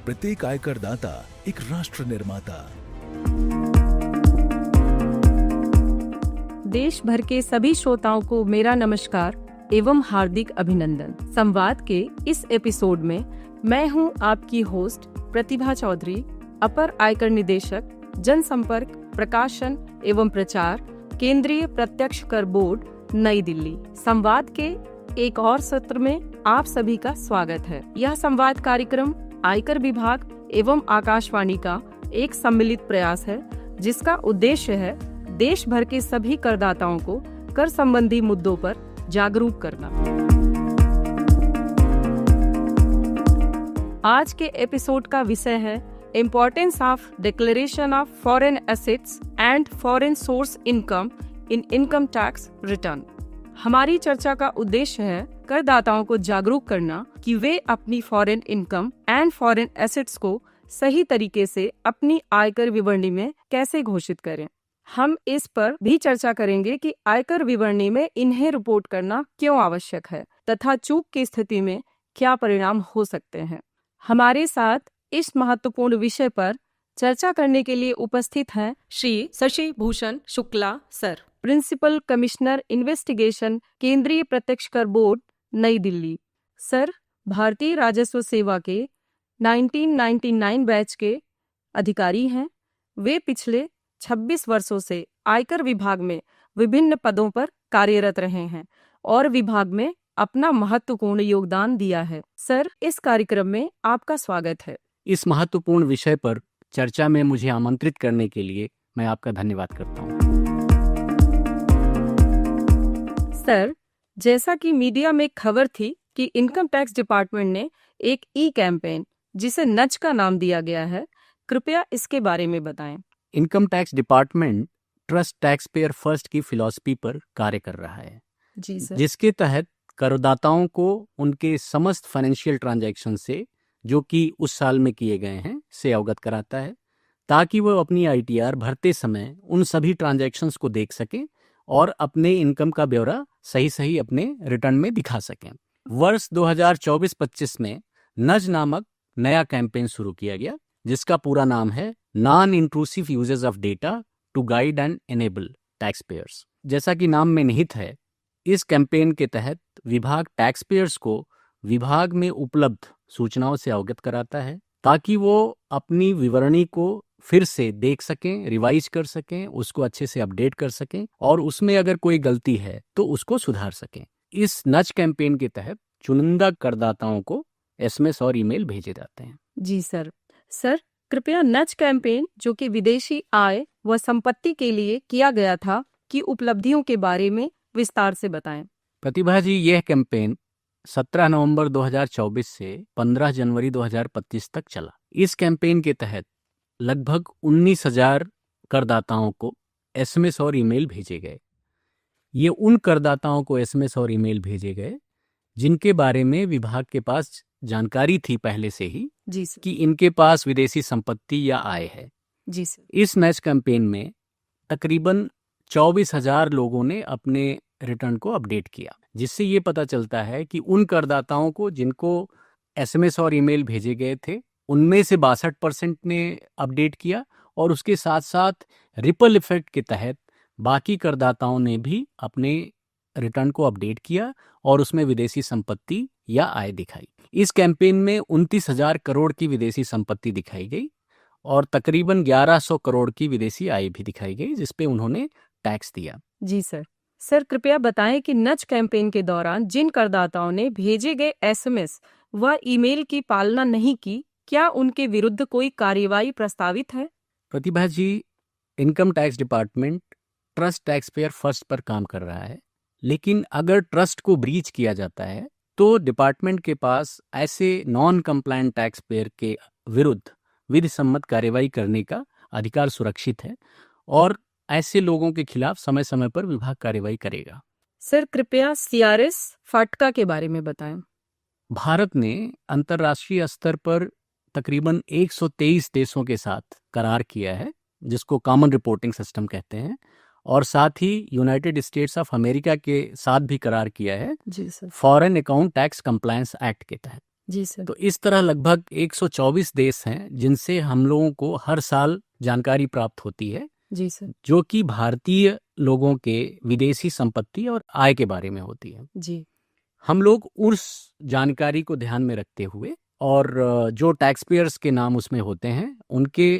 प्रत्येक आयकर दाता एक राष्ट्र निर्माता। देश भर के सभी श्रोताओं को मेरा नमस्कार एवं हार्दिक अभिनंदन। संवाद के इस एपिसोड में मैं हूं आपकी होस्ट प्रतिभा चौधरी, अपर आयकर निदेशक, जनसंपर्क, प्रकाशन एवं प्रचार, केंद्रीय प्रत्यक्ष कर बोर्ड, नई दिल्ली। संवाद के एक और सत्र में आप सभी का स्वागत है। यह संवाद कार्यक्रम आयकर विभाग एवं आकाशवाणी का एक सम्मिलित प्रयास है, जिसका उद्देश्य है देश भर के सभी करदाताओं को कर संबंधी मुद्दों पर जागरूक करना। आज के एपिसोड का विषय है importance of declaration of foreign assets and foreign source income in income tax return. हमारी चर्चा का उद्देश्य है करदाताओं को जागरूक करना कि वे अपनी foreign income and foreign assets को सही तरीके से अपनी आयकर विवरणी में कैसे घोषित करें। हम इस पर भी चर्चा करेंगे कि आयकर विवरणी में इन्हें रिपोर्ट करना क्यों आवश्यक है तथा चूक की स्थिति में क्या परिणाम हो सकते हैं। हमारे साथ इस महत्वपूर्ण विषय पर चर्चा करने के लिए उपस्थित हैं Shri Shashi Bhushan Shukla sir, principal commissioner investigation, केंद्रीय प्रत्यक्ष कर बोर्ड, नई दिल्ली। सर भारतीय राजस्व सेवा के 1999 बैच के अधिकारी हैं। वे पिछले 26 वर्षों से आयकर विभाग में विभिन्न पदों पर कार्यरत रहे हैं और विभाग में अपना महत्वपूर्ण योगदान दिया है। सर, इस कार्यक्रम में आपका स्वागत है। इस महत्वपूर्ण विषय पर चर्चा में मुझे आमंत्रित करने के लिए मैं आपका धन्यवाद करता हूँ। सर, जैसा कि मीडिया में खबर थी कि इनकम टैक्स डिपार्टमेंट ने एक ई कैंपेन जिसे नच का नाम दिया गया है, कृपया इसके बारे में बताएं। Income tax department trust tax payer first की फिलॉसफी पर कार्य कर रहा है, जी सर। जिसके तहत करदाताओं को उनके समस्त फाइनेंशियल ट्रांजैक्शन से, जो कि उस साल में किए गए हैं, से अवगत कराता है, ताकि वो अपनी आईटीआर भरते समय उन सभी ट्रांजैक्शंस को देख सकें और अपने इनकम का ब्यौरा सही अपने रिटर्न में दिखा सकें। वर्ष 2024-25 में नज नामक नया कैंपेन शुरू किया गया, जिसका पूरा नाम है non intrusive uses of data to guide and enable tax payers. जैसा कि नाम में निहित है, इस कैंपेन के तहत विभाग टैक्स पेयर्स को विभाग में उपलब्ध सूचनाओं से अवगत कराता है, ताकि वो अपनी विवरणी को फिर से देख सकें, रिवाइज कर सकें, उसको अच्छे से अपडेट कर सकें और उसमें अगर कोई गलती है तो उसको सुधार सकें। इस नच कैंपेन के तहत चुनिंदा करदाताओं को एसएमएस और ईमेल भेजे जाते हैं। जी सर। सर, कृपया नच कैंपेन, जो कि विदेशी आय व संपत्ति के लिए किया गया था, की उपलब्धियों के बारे में विस्तार से बताएं। प्रतिभा जी, यह कैंपेन 17 नवंबर 2024 से 15 जनवरी 2025 तक चला। इस कैंपेन के तहत लगभग 19,000 करदाताओं को एसएमएस और ईमेल भेजे गए। ये उन करदाताओं को एसएमएस और ईमेल भेजे गए जिनके बारे में विभाग के पास जानकारी थी पहले से ही, जी सर, कि इनके पास विदेशी संपत्ति या आय है। जी सर। इस नच कैंपेन में तकरीबन 24,000 लोगों ने अपने रिटर्न को अपडेट किया, जिससे ये पता चलता है कि उन करदाताओं को जिनको एसएमएस और ईमेल भेजे गए थे, उनमें से 62% ने अपडेट किया और उसके साथ साथ रिपल इफेक्ट के तहत बाकी करदाताओं ने भी अपने रिटर्न को अपडेट किया और उसमें विदेशी संपत्ति या आय दिखाई। इस कैंपेन में 29,000 करोड़ की विदेशी संपत्ति दिखाई गई और तकरीबन 1100 करोड़ की विदेशी आय भी दिखाई गई, जिस पे उन्होंने टैक्स दिया। जी सर। सर, कृपया बताएं कि नच कैंपेन के दौरान जिन करदाताओं ने भेजे गए एसएमएस व ईमेल की पालना नहीं की, क्या उनके विरुद्ध कोई कार्यवाही प्रस्तावित है? Pratibha ji, income tax department trust tax payer first पर काम कर रहा है, लेकिन अगर ट्रस्ट को ब्रीच किया जाता है तो डिपार्टमेंट के पास ऐसे नॉन कंप्लायंट टैक्स पेयर के विरुद्ध विधि सम्मत कार्यवाही करने का अधिकार सुरक्षित है और ऐसे लोगों के खिलाफ समय समय पर विभाग कार्यवाही करेगा। सर, कृपया सीआरएस फाटका के बारे में बताएं। भारत ने अंतर्राष्ट्रीय स्तर पर तकरीबन 123 देशों के साथ करार किया है, जिसको कॉमन रिपोर्टिंग सिस्टम कहते हैं, और साथ ही यूनाइटेड स्टेट्स ऑफ अमेरिका के साथ भी करार किया है जी sir. Foreign account tax compliance act के तहत। जी सर। तो इस तरह लगभग 124 देश हैं जिनसे हम लोगों को हर साल जानकारी प्राप्त होती है, जी सर। जो कि भारतीय लोगों के विदेशी संपत्ति और आय के बारे में होती है। जी हम लोग उस जानकारी को ध्यान में रखते हुए और जो टैक्स पेयर्स के नाम उसमें होते हैं उनके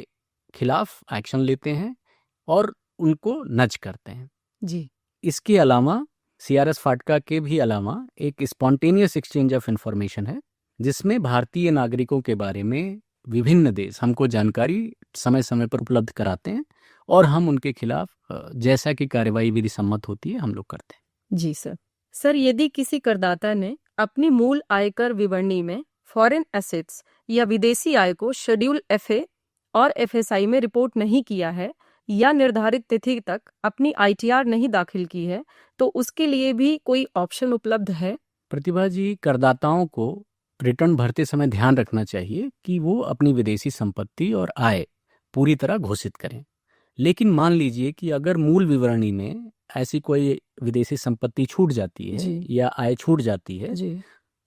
खिलाफ एक्शन लेते हैं और उनको नज करते हैं। जी इसके अलावा सीआरएस फाटका के भी अलावा एक स्पॉन्टेनियस एक्सचेंज ऑफ इंफॉर्मेशन है, जिसमें भारतीय नागरिकों के बारे में विभिन्न देश हमको जानकारी समय समय पर उपलब्ध कराते हैं और हम उनके खिलाफ जैसा कि कार्रवाई विधि सम्मत होती है हम लोग करते हैं। जी सर। सर, यदि किसी करदाता ने अपनी मूल आयकर विवरणी में फॉरेन एसेट्स या विदेशी आय को शेड्यूल एफए और एफएसआई में रिपोर्ट नहीं किया है या निर्धारित तिथि तक अपनी आईटीआर नहीं दाखिल की है, तो उसके लिए भी कोई ऑप्शन उपलब्ध है? प्रतिभा जी, करदाताओं को रिटर्न भरते समय ध्यान रखना चाहिए कि वो अपनी विदेशी संपत्ति और आय पूरी तरह घोषित करें। लेकिन मान लीजिए कि अगर मूल विवरणी में ऐसी कोई विदेशी संपत्ति छूट जाती है जी। या आय छूट जाती है, जी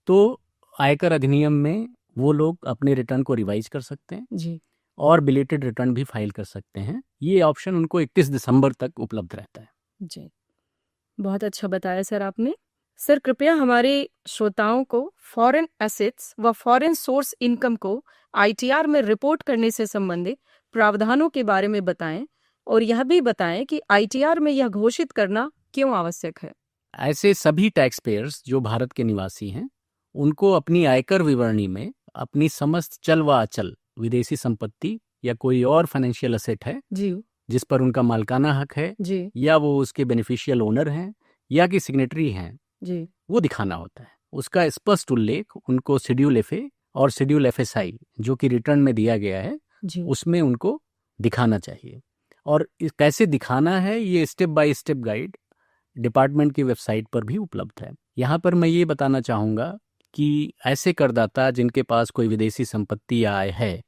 तो आयकर अधिनियम में वो लोग अपने रिटर्न को रिवाइज कर सकते हैं जी और बिलेटेड रिटर्न भी फाइल कर सकते हैं। ये ऑप्शन उनको 31 दिसंबर तक उपलब्ध रहता है। जी, बहुत अच्छा बताया सर आपने। सर, कृपया हमारे श्रोताओं को फॉरेन एसेट्स व फॉरेन सोर्स इनकम को आईटीआर में रिपोर्ट करने से संबंधित प्रावधानों के बारे में बताएं और यह भी बताएं कि आईटीआर में यह घोषित करना क्यों आवश्यक है। ऐसे सभी टैक्स पेयर्स जो भारत के निवासी हैं, उनको अपनी आयकर विवरणी में अपनी समस्त चल व अचल विदेशी संपत्ति या कोई और फाइनेंशियल एसेट है जी जिस पर उनका मालिकाना हक है जी या वो उसके बेनिफिशियल ओनर हैं या कि सिग्नेटरी हैं, जी वो दिखाना होता है। उसका स्पष्ट उल्लेख उनको शेड्यूल एफए और शेड्यूल एफएसआई जो कि रिटर्न में दिया गया है जी उसमें उनको दिखाना चाहिए। और कैसे दिखाना है, ये step by step guide department की वेबसाइट पर भी उपलब्ध है। यहाँ पर मैं ये बताना चाहूँगा कि ऐसे करदाता जिनके पास कोई विदेशी संपत्ति या आय है,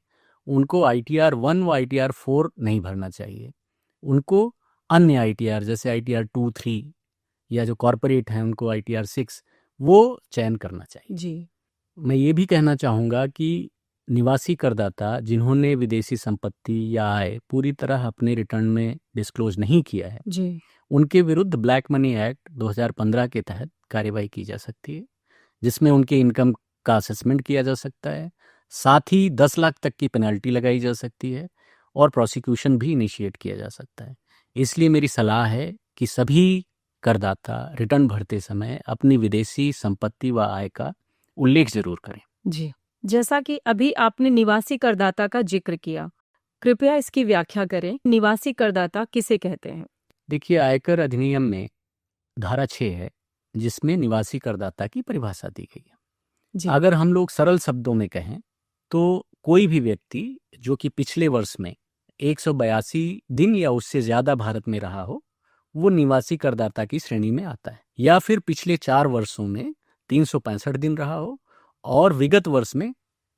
उनको ITR 1 व ITR 4 नहीं भरना चाहिए। उनको अन्य ITR जैसे ITR 2, 3 या जो कॉरपोरेट हैं उनको ITR 6 वो चयन करना चाहिए। जी मैं ये भी कहना चाहूँगा कि निवासी करदाता जिन्होंने विदेशी संपत्ति या आय पूरी तरह अपने रिटर्न में डिस्क्लोज नहीं किया है, जी उनके विरुद्ध ब्लैक मनी एक्ट 2015 के तहत कार्रवाई की जा सकती है, जिसमें उनके इनकम का असेसमेंट किया जा सकता है। साथ ही 10 लाख तक की पेनल्टी लगाई जा सकती है और प्रोसिक्यूशन भी इनिशिएट किया जा सकता है। इसलिए मेरी सलाह है कि सभी करदाता रिटर्न भरते समय अपनी विदेशी संपत्ति व आय का उल्लेख जरूर करें। जी, जैसा कि अभी आपने निवासी करदाता का जिक्र किया, कृपया इसकी व्याख्या करें। निवासी करदाता किसे कहते हैं? देखिए, आयकर अधिनियम में धारा 6 है जिसमें निवासी करदाता की परिभाषा दी गई है। जी अगर हम लोग सरल शब्दों में कहें तो कोई भी व्यक्ति जो कि पिछले वर्ष में 182 दिन या उससे ज्यादा भारत में रहा हो, वो निवासी करदाता की श्रेणी में आता है। या फिर पिछले 4 वर्षों में 365 दिन रहा हो और विगत वर्ष में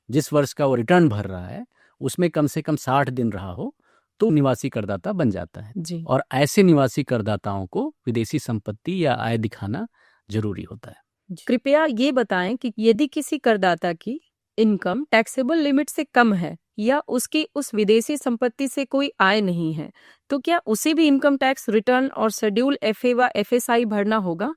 जिस वर्ष का वो रिटर्न भर रहा है उसमें कम से कम 60 दिन रहा हो, तो निवासी करदाता बन जाता है। जी और ऐसे निवासी करदाताओं को विदेशी संपत्ति या आय दिखाना जरूरी होता है। कृपया ये बताएं कि यदि किसी करदाता की इनकम टैक्सेबल लिमिट से कम है या उसकी उस विदेशी संपत्ति से कोई आय नहीं है, तो क्या उसे भी इनकम टैक्स रिटर्न और शेड्यूल एफए व एफएसआई भरना होगा?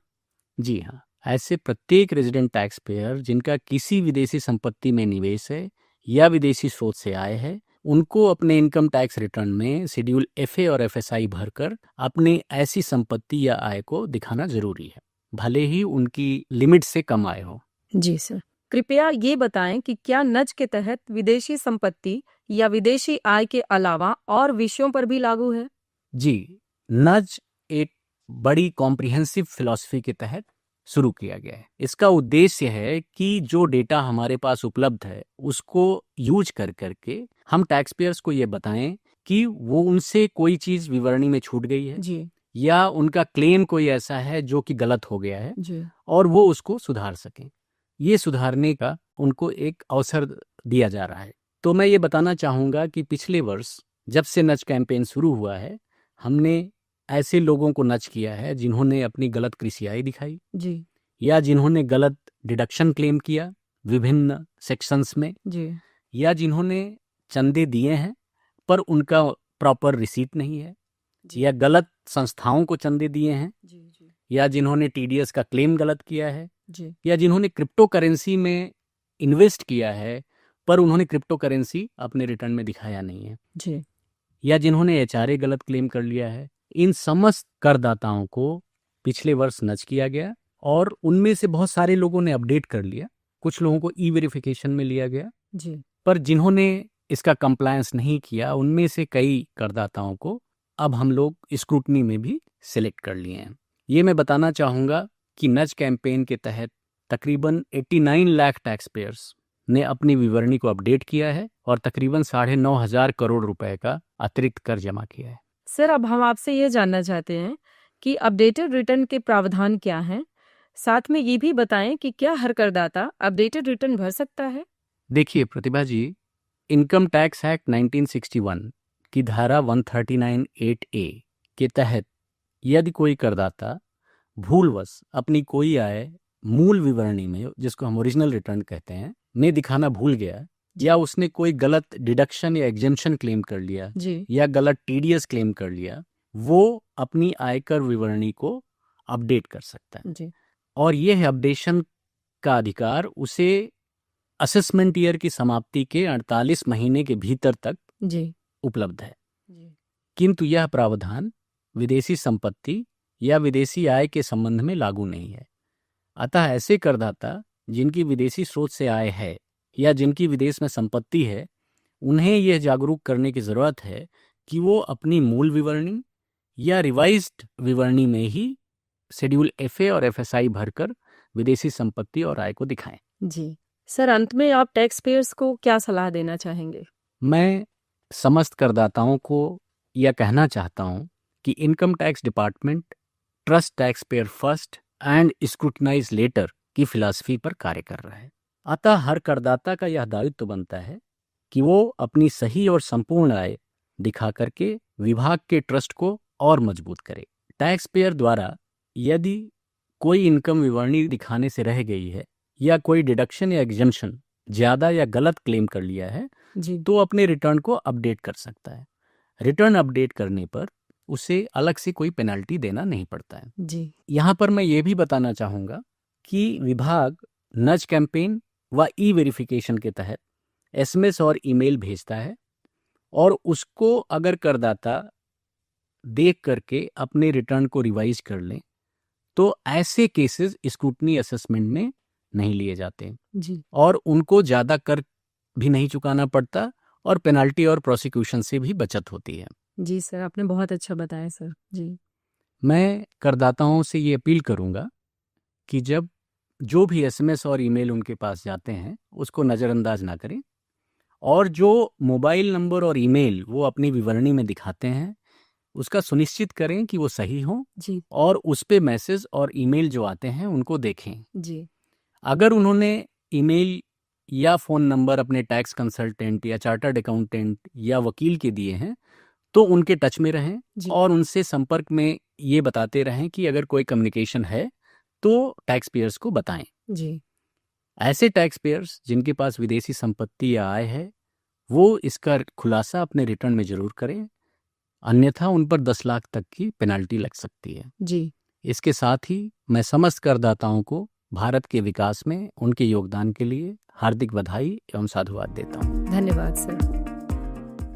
जी हाँ, ऐसे प्रत्येक रेजिडेंट टैक्स पेयर जिनका किसी विदेशी संपत्ति में निवेश है या विदेशी स्रोत से आय है, उनको अपने इनकम टैक्स रिटर्न में शेड्यूल एफए और एफएसआई भरकर अपने ऐसी संपत्ति या आय को दिखाना जरूरी है, भले ही उनकी लिमिट से कम आय हो। जी सर, कृपया ये बताएं कि क्या नज के तहत विदेशी संपत्ति या विदेशी आय के अलावा और विषयों पर भी लागू है? जी, नज एक बड़ी कॉम्प्रिहेंसिव फिलॉसफी के तहत शुरू किया गया है। इसका उद्देश्य है कि जो डेटा हमारे पास उपलब्ध है उसको यूज कर करके हम टैक्स पेयर्स को ये बताएं कि वो उनसे कोई चीज विवरणी में छूट गई है जी या उनका क्लेम कोई ऐसा है जो कि गलत हो गया है जी और वो उसको सुधार सकें। ये सुधारने का उनको एक अवसर दिया जा रहा है। तो मैं ये बताना चाहूँगा कि पिछले वर्ष जब से नज कैंपेन शुरू हुआ है, हमने ऐसे लोगों को नज किया है जिन्होंने अपनी गलत कृषि आय दिखाई जी या जिन्होंने गलत डिडक्शन क्लेम किया विभिन्न सेक्शंस में, जी या जिन्होंने चंदे दिए हैं पर उनका प्रॉपर रिसीट नहीं है, या गलत संस्थाओं को चंदे दिए हैं, जी जी या जिन्होंने टीडीएस का क्लेम गलत किया है, जी या जिन्होंने क्रिप्टो करेंसी में इन्वेस्ट किया है पर उन्होंने क्रिप्टो करेंसी अपने रिटर्न में दिखाया नहीं है, जी या जिन्होंने एचआरए गलत क्लेम कर लिया है, इन समस्त करदाताओं को पिछले वर्ष नज किया गया और उनमें से बहुत सारे लोगों ने अपडेट कर लिया, कुछ लोगों को ई वेरिफिकेशन में लिया गया, जी पर जिन्होंने इसका कंप्लायंस नहीं किया उनमें से कई करदाताओं को अब हम लोग स्क्रूटनी में भी सिलेक्ट कर लिए हैं। ये मैं बताना चाहूँगा कि नज कैंपेन के तहत तकरीबन 89 लाख टैक्स पेयर्स ने अपनी विवरणी को अपडेट किया है और तकरीबन 9,500 करोड़ रुपए का अतिरिक्त कर जमा किया है। सर, अब हम आपसे ये जानना चाहते हैं कि अपडेटेड रिटर्न के प्रावधान क्या हैं, साथ में ये भी बताएं कि क्या हर करदाता अपडेटेड रिटर्न भर सकता है। देखिए प्रतिभा जी, इनकम टैक्स एक्ट 1961 की धारा 139(8)A के तहत यदि कोई करदाता भूलवश अपनी कोई आय मूल विवरणी में, जिसको हम ओरिजिनल रिटर्न कहते हैं, में दिखाना भूल गया, या उसने कोई गलत डिडक्शन या एग्जेम्पशन क्लेम कर लिया जी या गलत टीडीएस क्लेम कर लिया, वो अपनी आयकर विवरणी को अपडेट कर सकता है। जी और यह अपडेशन का अधिकार उसे असेसमेंट ईयर की समाप्ति के 48 महीने के भीतर तक जी उपलब्ध है। जी किंतु यह प्रावधान विदेशी संपत्ति या विदेशी आय के संबंध में लागू नहीं है। अतः ऐसे करदाता जिनकी विदेशी स्रोत से आय है या जिनकी विदेश में संपत्ति है, उन्हें यह जागरूक करने की जरूरत है कि वो अपनी मूल विवरणी या रिवाइज्ड विवरणी में ही शेड्यूल एफए और एफएसआई भरकर विदेशी संपत्ति और आय को दिखाएं। जी सर, अंत में आप टैक्स पेयर्स को क्या सलाह देना चाहेंगे। मैं समस्त करदाताओं को यह कहना चाहता हूं कि income tax department trust tax payer first and scrutinise later की फिलॉसफी पर कार्य कर रहा है। अतः हर करदाता का यह दायित्व बनता है कि वो अपनी सही और संपूर्ण आय दिखा करके विभाग के ट्रस्ट को और मजबूत करे। टैक्स पेयर द्वारा यदि कोई इनकम विवरणी दिखाने से रह गई है या कोई डिडक्शन या एग्जेम्पशन ज़्यादा या गलत क्लेम कर लिया है, जी तो अपने रिटर्न को अपडेट कर सकता है। रिटर्न अपडेट करने पर उसे अलग से कोई पेनल्टी देना नहीं पड़ता है। जी यहाँ पर मैं ये भी बताना चाहूँगा कि विभाग नज कैंपेन व ई वेरिफिकेशन के तहत एसएमएस और ईमेल भेजता है, और उसको अगर करदाता देख करके अपने रिटर्न को रिवाइज कर लें तो ऐसे केसेस स्क्रूटनी असेसमेंट में नहीं लिए जाते जी और उनको ज़्यादा कर भी नहीं चुकाना पड़ता और पेनल्टी और प्रोसिक्यूशन से भी बचत होती है। जी सर, आपने बहुत अच्छा बताया सर। जी मैं करदाताओं से ये अपील करूंगा कि जब जो भी एसएमएस और ईमेल उनके पास जाते हैं उसको नज़रअंदाज ना करें, और जो मोबाइल नंबर और ईमेल वो अपनी विवरणी में दिखाते हैं उसका सुनिश्चित करें कि वो सही हो, जी और उस पे मैसेज और ईमेल जो आते हैं उनको देखें। जी अगर उन्होंने ईमेल या फ़ोन नंबर अपने टैक्स कंसल्टेंट या चार्टर्ड अकाउंटेंट या वकील के दिए हैं तो उनके टच में रहें जी और उनसे संपर्क में ये बताते रहें कि अगर कोई कम्युनिकेशन है तो टैक्स पेयर्स को बताएं। जी ऐसे टैक्स पेयर्स जिनके पास विदेशी संपत्ति या आय है वो इसका खुलासा अपने रिटर्न में जरूर करें, अन्यथा उन पर 10 लाख तक की पेनल्टी लग सकती है। जी इसके साथ ही मैं समस्त करदाताओं को भारत के विकास में उनके योगदान के लिए हार्दिक बधाई एवं साधुवाद देता हूँ। धन्यवाद सर।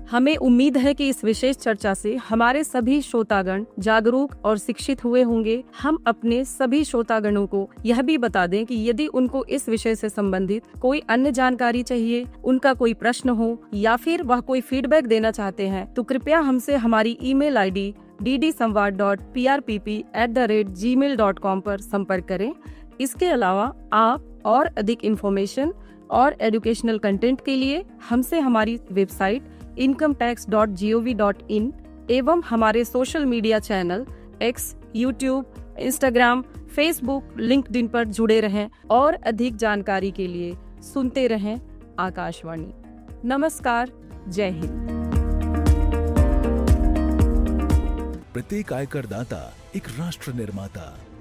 हमें उम्मीद है कि इस विशेष चर्चा से हमारे सभी श्रोतागण जागरूक और शिक्षित हुए होंगे। हम अपने सभी श्रोतागणों को यह भी बता दें कि यदि उनको इस विषय से संबंधित कोई अन्य जानकारी चाहिए, उनका कोई प्रश्न हो या फिर वह कोई फीडबैक देना चाहते हैं तो कृपया हमसे हमारी ईमेल आईडी ddsamvad.prpp@gmail.com पर संपर्क करें। इसके अलावा आप और अधिक इन्फॉर्मेशन और एजुकेशनल कंटेंट के लिए हमसे हमारी वेबसाइट incometax.gov.in एवं हमारे social media channel x, YouTube, Instagram, Facebook, LinkedIn पर जुड़े रहें और अधिक जानकारी के लिए सुनते रहें आकाशवाणी। नमस्कार, जय हिंद। प्रत्येक आयकर दाता एक राष्ट्र निर्माता।